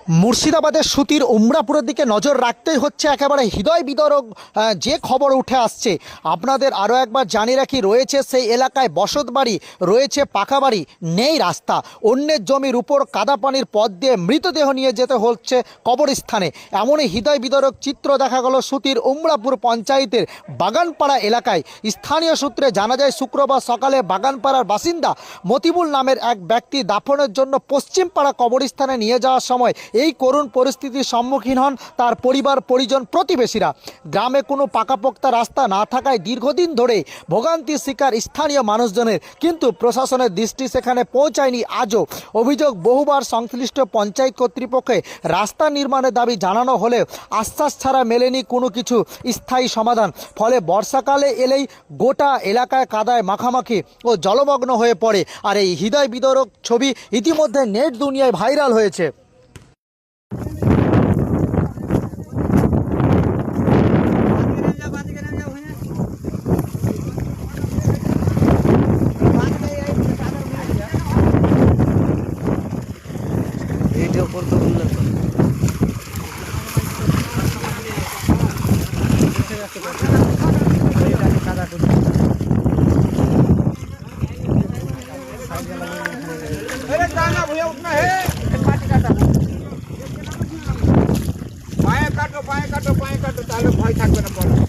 মুর্শিদাবাদের সুতির উমরাপুরের দিকে নজর রাখতেই হচ্ছে। একেবারে হৃদয় বিদারক যে খবর উঠে আসছে, আপনাদের আরও একবার জানিয়ে রাখি, রয়েছে সেই এলাকায় বসতবাড়ি, রয়েছে পাকা বাড়ি, নেই রাস্তা। অন্যের জমির উপর কাদা পানির পথ দিয়ে মৃতদেহ নিয়ে যেতে হচ্ছে কবরস্থানে। এমনই হৃদয় বিদারক চিত্র দেখা গেল সুতির উমরাপুর পঞ্চায়েতের বাগানপাড়া এলাকায়। স্থানীয় সূত্রে জানা যায়, শুক্রবার সকালে বাগানপাড়ার বাসিন্দা মতিবুল নামের এক ব্যক্তি দাফনের জন্য পশ্চিমপাড়া কবরস্থানে নিয়ে যাওয়ার সময় এই করুণ পরিস্থিতির সম্মুখীন হন তার পরিবার, পরিজন, প্রতিবেশীরা। গ্রামে কোনো পাকাপোক্তা রাস্তা না থাকায় দীর্ঘদিন ধরে ভোগান্তির শিকার স্থানীয় মানুষজনের, কিন্তু প্রশাসনের দৃষ্টি সেখানে পৌঁছায়নি আজও। অভিযোগ, বহুবার সংশ্লিষ্ট পঞ্চায়েত কর্তৃপক্ষে রাস্তা নির্মাণের দাবি জানানো হলেও আশ্বাস ছাড়া মেলেনি কোনো কিছু স্থায়ী সমাধান। ফলে বর্ষাকালে এলেই গোটা এলাকায় কাদায় মাখামাখি ও জলমগ্ন হয়ে পড়ে। আর এই হৃদয় বিদারক ছবি ইতিমধ্যে নেট দুনিয়ায় ভাইরাল হয়েছে। ভিডিও করতে বললে তো পায়ে কাটো তাহলে ভয় থাকবে না।